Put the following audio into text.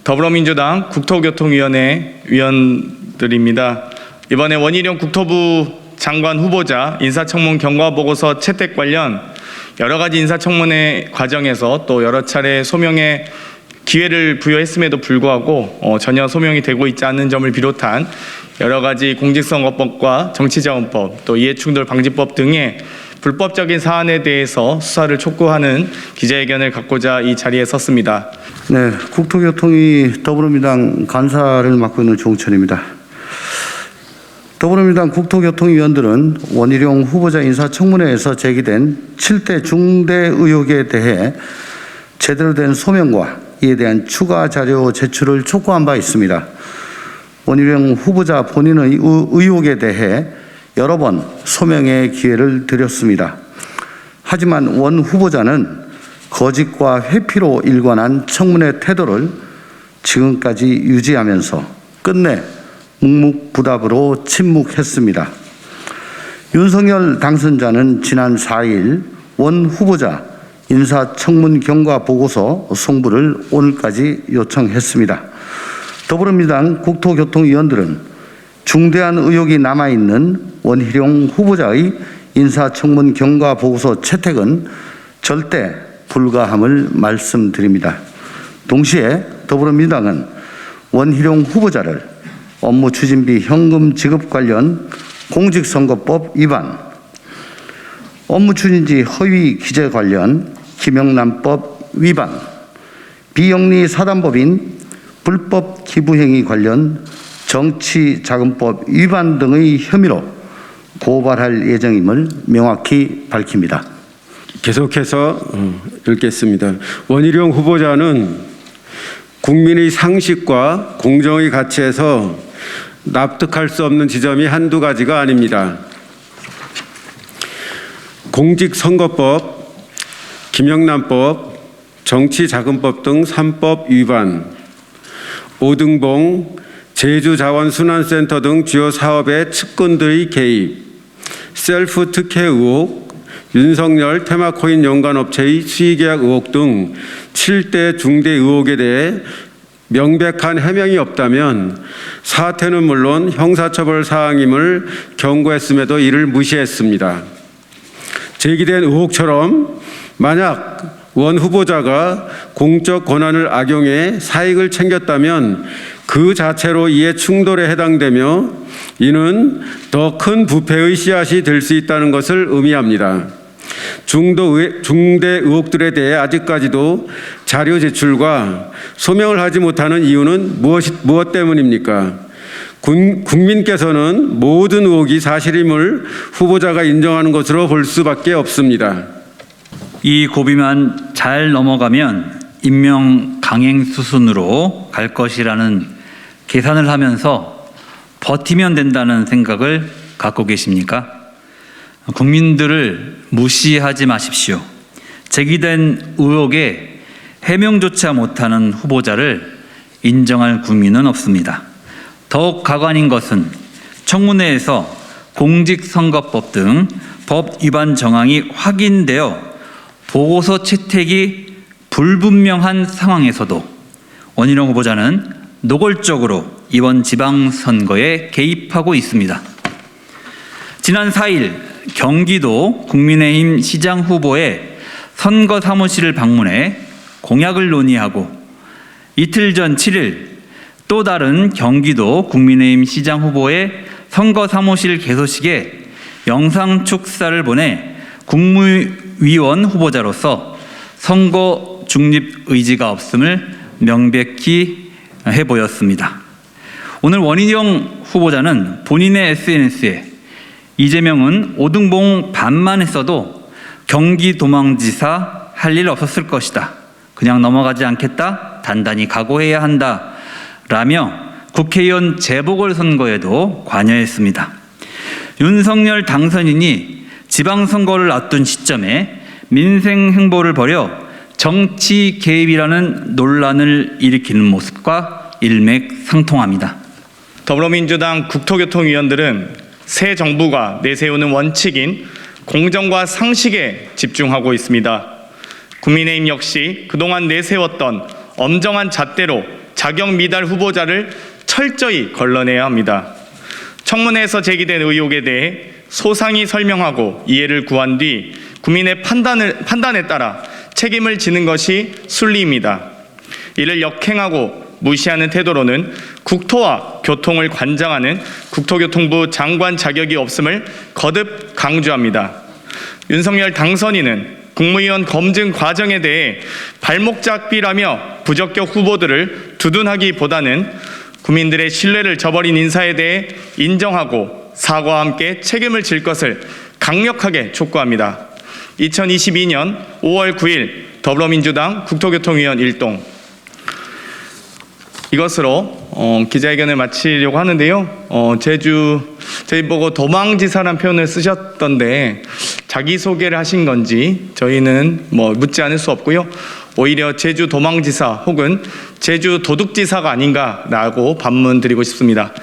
더불어민주당 국토교통위원회 위원들입니다. 이번에 원희룡 국토부 장관 후보자 인사청문 경과보고서 채택 관련 여러 가지 인사청문회 과정에서 또 여러 차례 소명의 기회를 부여했음에도 불구하고 전혀 소명이 되고 있지 않는 점을 비롯한 여러 가지 공직선거법과 정치자금법 또 이해충돌방지법 등의 불법적인 사안에 대해서 수사를 촉구하는 기자회견을 갖고자 이 자리에 섰습니다. 네, 국토교통위 더불어민주당 간사를 맡고 있는 조홍천입니다. 더불어민주당 국토교통위원들은 원희룡 후보자 인사청문회에서 제기된 7대 중대 의혹에 대해 제대로 된 소명과 이에 대한 추가 자료 제출을 촉구한 바 있습니다. 원희룡 후보자 본인의 의혹에 대해 여러 번 소명의 기회를 드렸습니다. 하지만 원 후보자는 거짓과 회피로 일관한 청문회 태도를 지금까지 유지하면서 끝내 묵묵부답으로 침묵했습니다. 윤석열 당선자는 지난 4일 원 후보자 인사청문 경과 보고서 송부를 오늘까지 요청했습니다. 더불어민주당 국토교통위원들은 중대한 의혹이 남아있는 원희룡 후보자의 인사청문 경과 보고서 채택은 절대 불가함을 말씀드립니다. 동시에 더불어민주당은 원희룡 후보자를 업무추진비 현금 지급 관련 공직선거법 위반, 업무추진지 허위 기재 관련 김영란법 위반, 비영리 사단법인 불법 기부행위 관련 정치자금법 위반 등의 혐의로 고발할 예정임을 명확히 밝힙니다. 계속해서 읽겠습니다. 원희룡 후보자는 국민의 상식과 공정의 가치에서 납득할 수 없는 지점이 한두 가지가 아닙니다. 공직선거법, 김영란법, 정치자금법 등 3법 위반, 오등봉, 제주자원순환센터 등 주요 사업의 측근들의 개입, 셀프 특혜 의혹, 윤석열 테마코인 연관업체의 수의계약 의혹 등 7대 중대 의혹에 대해 명백한 해명이 없다면 사퇴는 물론 형사처벌 사항임을 경고했음에도 이를 무시했습니다. 제기된 의혹처럼 만약 원 후보자가 공적 권한을 악용해 사익을 챙겼다면 그 자체로 이해 충돌에 해당되며 이는 더 큰 부패의 씨앗이 될 수 있다는 것을 의미합니다. 중대 의혹들에 대해 아직까지도 자료 제출과 소명을 하지 못하는 이유는 무엇 때문입니까? 국민께서는 모든 의혹이 사실임을 후보자가 인정하는 것으로 볼 수밖에 없습니다. 이 고비만 잘 넘어가면 임명 강행 수순으로 갈 것이라는 계산을 하면서 버티면 된다는 생각을 갖고 계십니까? 국민들을 무시하지 마십시오. 제기된 의혹에 해명조차 못하는 후보자를 인정할 국민은 없습니다. 더욱 가관인 것은 청문회에서 공직선거법 등 법 위반 정황이 확인되어 보고서 채택이 불분명한 상황에서도 원희룡 후보자는 노골적으로 이번 지방선거에 개입하고 있습니다. 지난 4일 경기도 국민의힘 시장 후보의 선거 사무실을 방문해 공약을 논의하고 이틀 전 7일 또 다른 경기도 국민의힘 시장 후보의 선거 사무실 개소식에 영상 축사를 보내 국무위원 후보자로서 선거 중립 의지가 없음을 명백히 해보였습니다. 오늘 원희룡 후보자는 본인의 SNS에 이재명은 오등봉 반만 했어도 경기도망지사 할 일 없었을 것이다. 그냥 넘어가지 않겠다. 단단히 각오해야 한다. 라며 국회의원 재보궐선거에도 관여했습니다. 윤석열 당선인이 지방선거를 앞둔 시점에 민생 행보를 벌여 정치 개입이라는 논란을 일으키는 모습과 일맥상통합니다. 더불어민주당 국토교통위원들은 새 정부가 내세우는 원칙인 공정과 상식에 집중하고 있습니다. 국민의힘 역시 그동안 내세웠던 엄정한 잣대로 자격 미달 후보자를 철저히 걸러내야 합니다. 청문회에서 제기된 의혹에 대해 소상히 설명하고 이해를 구한 뒤 국민의 판단에 따라 책임을 지는 것이 순리입니다. 이를 역행하고 무시하는 태도로는 국토와 교통을 관장하는 국토교통부 장관 자격이 없음을 거듭 강조합니다. 윤석열 당선인은 국무위원 검증 과정에 대해 발목잡기라며 부적격 후보들을 두둔하기보다는 국민들의 신뢰를 저버린 인사에 대해 인정하고 사과와 함께 책임을 질 것을 강력하게 촉구합니다. 2022년 5월 9일 더불어민주당 국토교통위원 일동. 이것으로 기자회견을 마치려고 하는데요. 저희 보고 도망지사라는 표현을 쓰셨던데 자기소개를 하신 건지 저희는 묻지 않을 수 없고요. 오히려 제주 도망지사 혹은 제주 도둑지사가 아닌가라고 반문드리고 싶습니다.